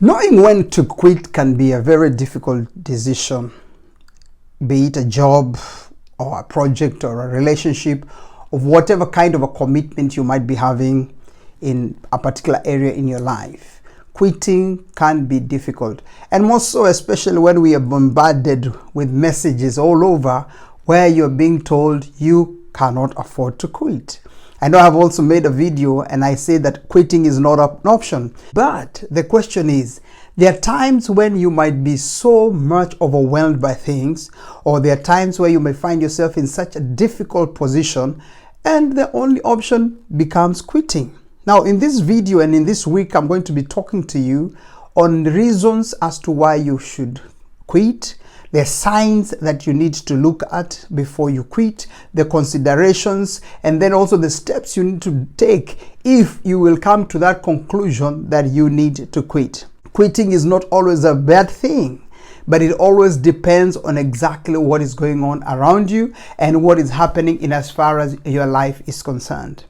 Knowing when to quit can be a very difficult decision, be it a job or a project or a relationship of whatever kind of a commitment you might be having in a particular area in your life. Quitting can be difficult, and more so especially when we are bombarded with messages all over where you're being told you cannot afford to quit. I know I've also made a video and I say that quitting is not an option. But the question is, there are times when you might be so much overwhelmed by things, or there are times where you may find yourself in such a difficult position and the only option becomes quitting. Now, in this video and in this week, I'm going to be talking to you on reasons as to why you should quit, the signs that you need to look at before you quit, the considerations, and then also the steps you need to take if you will come to that conclusion that you need to quit. Quitting is not always a bad thing, but it always depends on exactly what is going on around you and what is happening in as far as your life is concerned.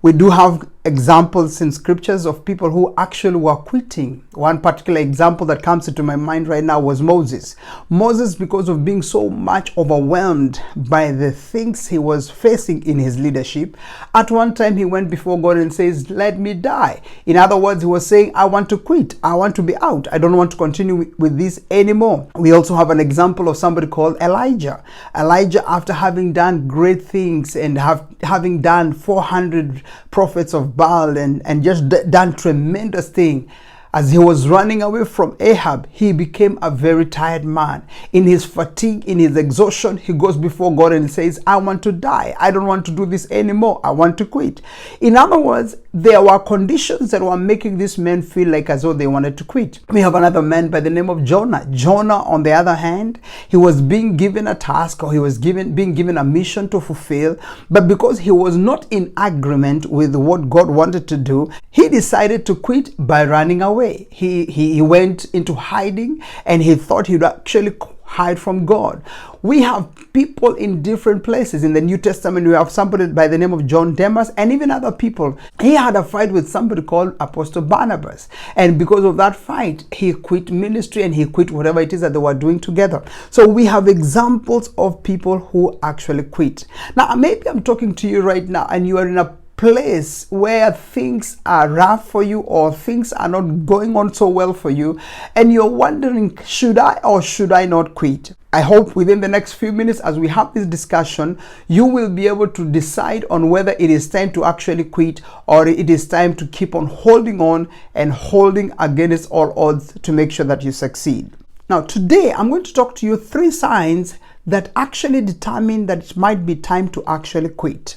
We do have examples in scriptures of people who actually were quitting. One particular example that comes into my mind right now was Moses. Moses, because of being so much overwhelmed by the things he was facing in his leadership, at one time he went before God and says, "Let me die." In other words, he was saying, "I want to quit. I want to be out. I don't want to continue with this anymore." We also have an example of somebody called Elijah. Elijah, after having done great things and having done 400 prophets of Baal and just done tremendous thing, as he was running away from Ahab, he became a very tired man. In his fatigue, in his exhaustion, he goes before God and says, "I want to die. I don't want to do this anymore. I want to quit." In other words, there were conditions that were making this man feel like as though they wanted to quit. We have another man by the name of Jonah. Jonah, on the other hand, he was being given a task, or he was being given a mission to fulfill, but because he was not in agreement with what God wanted to do, he decided to quit by running away. He went into hiding, and he thought he'd actually hide from God. We have people in different places. In the New Testament, we have somebody by the name of John Demas, and even other people. He had a fight with somebody called Apostle Barnabas, and because of that fight, he quit ministry and he quit whatever it is that they were doing together. So we have examples of people who actually quit. Now, maybe I'm talking to you right now and you are in a place where things are rough for you, or things are not going on so well for you, and you're wondering, should I or should I not quit? I hope within the next few minutes, as we have this discussion, you will be able to decide on whether it is time to actually quit, or it is time to keep on holding on and holding against all odds to make sure that you succeed. Now, today I'm going to talk to you 3 signs that actually determine that it might be time to actually quit.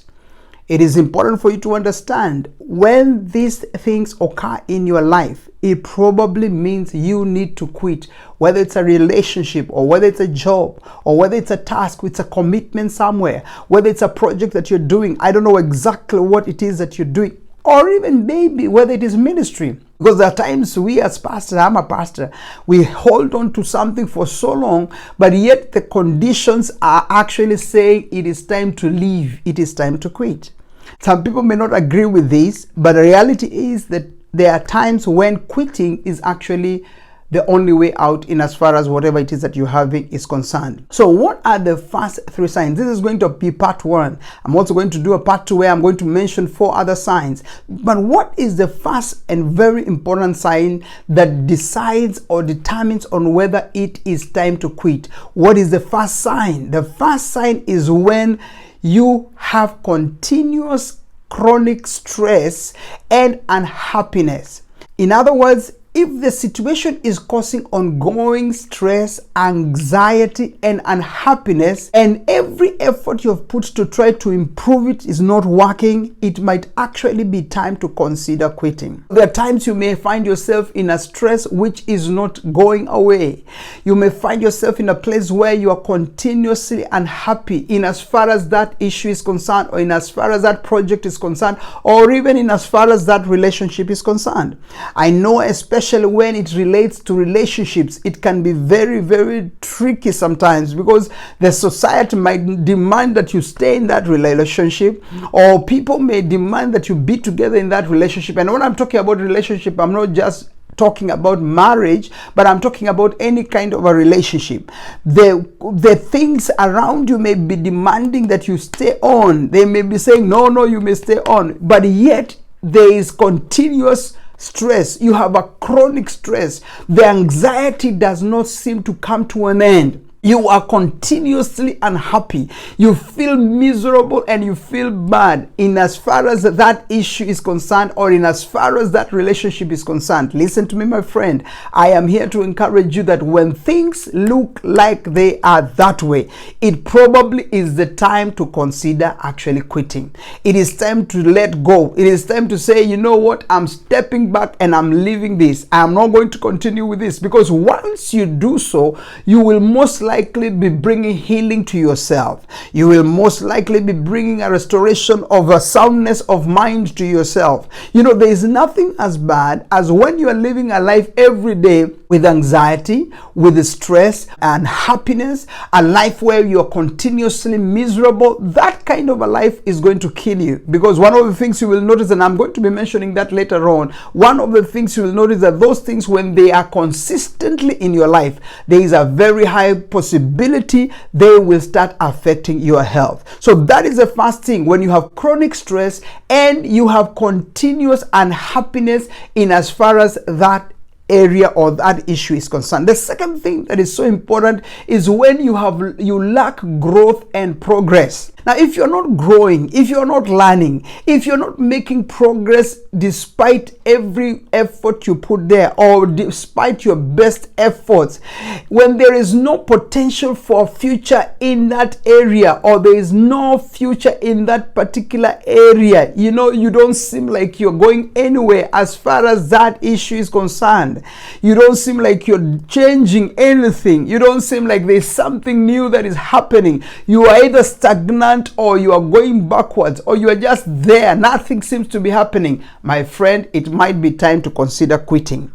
It is important for you to understand when these things occur in your life, it probably means you need to quit. Whether it's a relationship, or whether it's a job, or whether it's a task, it's a commitment somewhere, whether it's a project that you're doing, I don't know exactly what it is that you're doing, or even maybe whether it is ministry. Because there are times we as pastors, I'm a pastor, we hold on to something for so long, but yet the conditions are actually saying it is time to leave, it is time to quit. Some people may not agree with this, but the reality is that there are times when quitting is actually the only way out in as far as whatever it is that you're having is concerned. So what are the first 3 signs? This is going to be part 1. I'm also going to do a part 2 where I'm going to mention 4 other signs. But what is the first and very important sign that decides or determines on whether it is time to quit? What is the first sign? The first sign is when you have continuous chronic stress and unhappiness. In other words, if the situation is causing ongoing stress, anxiety, and unhappiness, and every effort you have put to try to improve it is not working, it might actually be time to consider quitting. There are times you may find yourself in a stress which is not going away. You may find yourself in a place where you are continuously unhappy in as far as that issue is concerned, or in as far as that project is concerned, or even in as far as that relationship is concerned. I know, especially when it relates to relationships, it can be very, very tricky sometimes, because the society might demand that you stay in that relationship, or people may demand that you be together in that relationship. And when I'm talking about relationship, I'm not just talking about marriage, but I'm talking about any kind of a relationship. The things around you may be demanding that you stay on. They may be saying, no, you may stay on. But yet, there is continuous stress. You have a chronic stress. The anxiety does not seem to come to an end. You are continuously unhappy. You feel miserable and you feel bad in as far as that issue is concerned, or in as far as that relationship is concerned. Listen to me, my friend. I am here to encourage you that when things look like they are that way, it probably is the time to consider actually quitting. It is time to let go. It is time to say, you know what, I'm stepping back and I'm leaving this. I'm not going to continue with this, because once you do so, you will most likely be bringing healing to yourself. You will most likely be bringing a restoration of a soundness of mind to yourself. You know, there is nothing as bad as when you are living a life every day with anxiety, with stress and happiness, a life where you're continuously miserable. That kind of a life is going to kill you, because one of the things you will notice, and I'm going to be mentioning that later on, one of the things you will notice that those things, when they are consistently in your life, there is a very high possibility they will start affecting your health. So that is the first thing. When you have chronic stress and you have continuous unhappiness in as far as that area or that issue is concerned. The second thing that is so important is when you lack growth and progress. Now, if you're not growing, if you're not learning, if you're not making progress despite every effort you put there, or despite your best efforts, when there is no potential for future in that area, or there is no future in that particular area, you know, you don't seem like you're going anywhere as far as that issue is concerned. You don't seem like you're changing anything. You don't seem like there's something new that is happening. You are either stagnant, or you are going backwards, or you are just there. Nothing seems to be happening. My friend, it might be time to consider quitting.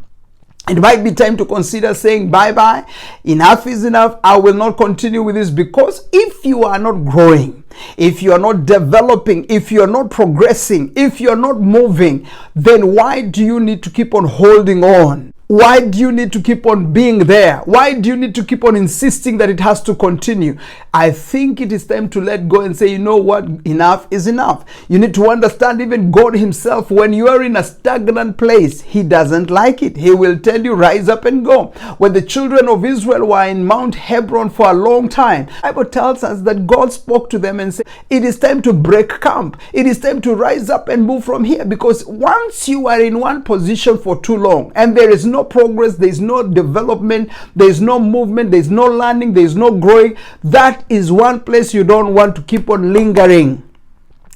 It might be time to consider saying bye-bye. Enough is enough. I will not continue with this, because if you are not growing, if you are not developing, if you are not progressing, if you are not moving, then why do you need to keep on holding on? Why do you need to keep on being there? Why do you need to keep on insisting that it has to continue? I think it is time to let go and say, you know what? Enough is enough. You need to understand, even God himself, when you are in a stagnant place, he doesn't like it. He will tell you, rise up and go. When the children of Israel were in Mount Hebron for a long time, the Bible tells us that God spoke to them and said, it is time to break camp. It is time to rise up and move from here, because once you are in one position for too long and there is no progress, there is no development, there is no movement, there is no learning, there is no growing, that is one place you don't want to keep on lingering.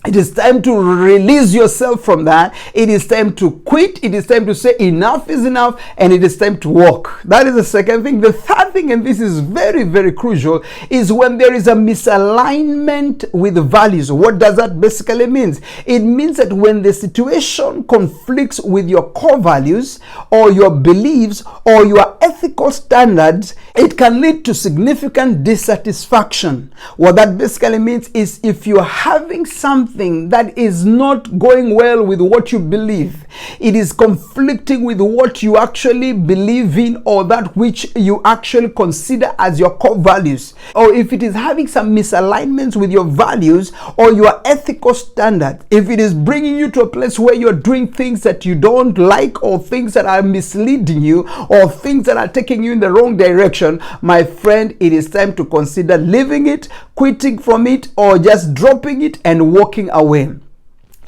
It is time to release yourself from that. It is time to quit. It is time to say enough is enough, and it is time to walk. That is the second thing. The third thing, and this is very, very crucial, is when there is a misalignment with values. What does that basically mean? It means that when the situation conflicts with your core values, or your beliefs, or your ethical standards, it can lead to significant dissatisfaction. What that basically means is, if you're having something that is not going well with what you believe, it is conflicting with what you actually believe in, or that which you actually consider as your core values, or if it is having some misalignments with your values or your ethical standard, if it is bringing you to a place where you're doing things that you don't like, or things that are misleading you, or things that are taking you in the wrong direction, my friend, it is time to consider leaving it, quitting from it, or just dropping it and walking away.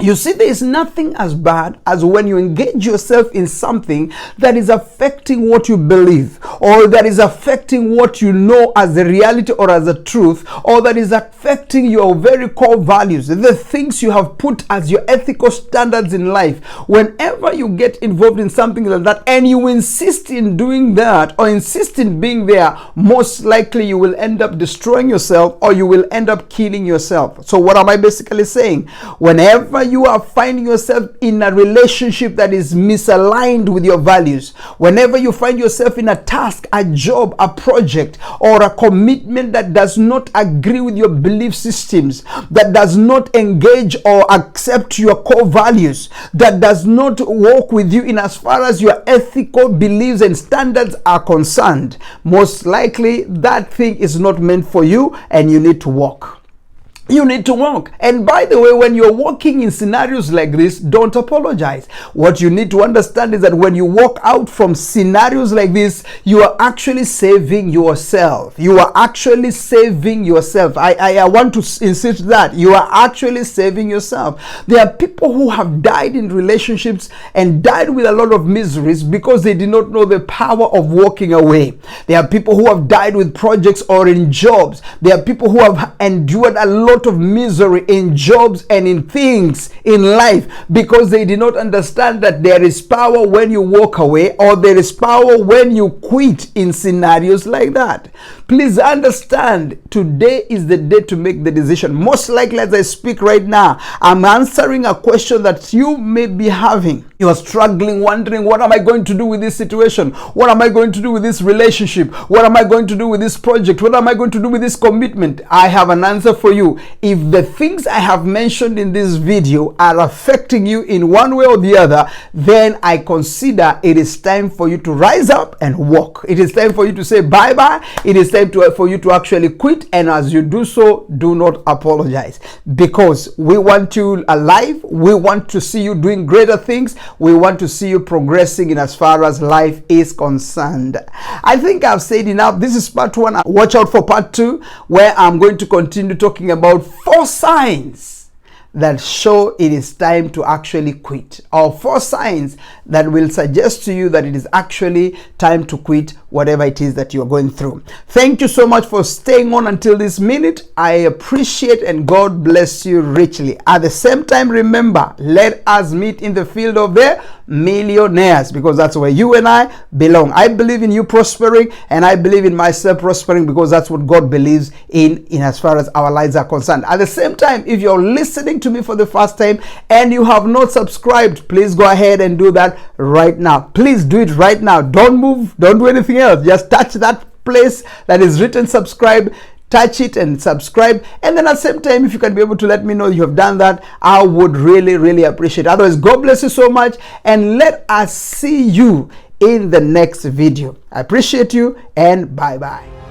You see, there is nothing as bad as when you engage yourself in something that is affecting what you believe, or that is affecting what you know as the reality or as the truth, or that is affecting your very core values, the things you have put as your ethical standards in life. Whenever you get involved in something like that and you insist in doing that, or insist in being there, most likely you will end up destroying yourself, or you will end up killing yourself. So what am I basically saying? Whenever you are finding yourself in a relationship that is misaligned with your values, whenever you find yourself in a task, a job, a project, or a commitment that does not agree with your belief systems, that does not engage or accept your core values, that does not walk with you in as far as your ethical beliefs and standards are concerned, most likely that thing is not meant for you and you need to walk. You need to walk. And by the way, when you're walking in scenarios like this, don't apologize. What you need to understand is that when you walk out from scenarios like this, you are actually saving yourself. You are actually saving yourself. I want to insist that you are actually saving yourself. There are people who have died in relationships and died with a lot of miseries because they did not know the power of walking away. There are people who have died with projects or in jobs. There are people who have endured a lot of misery in jobs and in things in life because they did not understand that there is power when you walk away, or there is power when you quit in scenarios like that. Please understand, today is the day to make the decision. Most likely, as I speak right now, I'm answering a question that you may be having. You are struggling, wondering, what am I going to do with this situation? What am I going to do with this relationship? What am I going to do with this project? What am I going to do with this commitment? I have an answer for you. If the things I have mentioned in this video are affecting you in one way or the other, then I consider it is time for you to rise up and walk. It is time for you to say bye-bye. It is time for you to actually quit. And as you do so, do not apologize, because we want you alive. We want to see you doing greater things. We want to see you progressing in as far as life is concerned. I think I've said enough. This is part 1. Watch out for part 2, where I'm going to continue talking about 4 signs that show it is time to actually quit, or 4 signs that will suggest to you that it is actually time to quit whatever it is that you're going through. Thank you so much for staying on until this minute. I appreciate, and God bless you richly. At the same time, remember, let us meet in the field of the millionaires, because that's where you and I belong. I believe in you prospering, and I believe in myself prospering, because that's what God believes in as far as our lives are concerned. At the same time, if you're listening to me for the first time and you have not subscribed, please go ahead and do that right now. Please do it right now. Don't move, don't do anything else. Just touch that place that is written subscribe. Touch it and subscribe, and then at the same time, if you can be able to let me know you have done that, I would really appreciate it. Otherwise, God bless you so much, and let us see you in the next video. I appreciate you, and bye bye.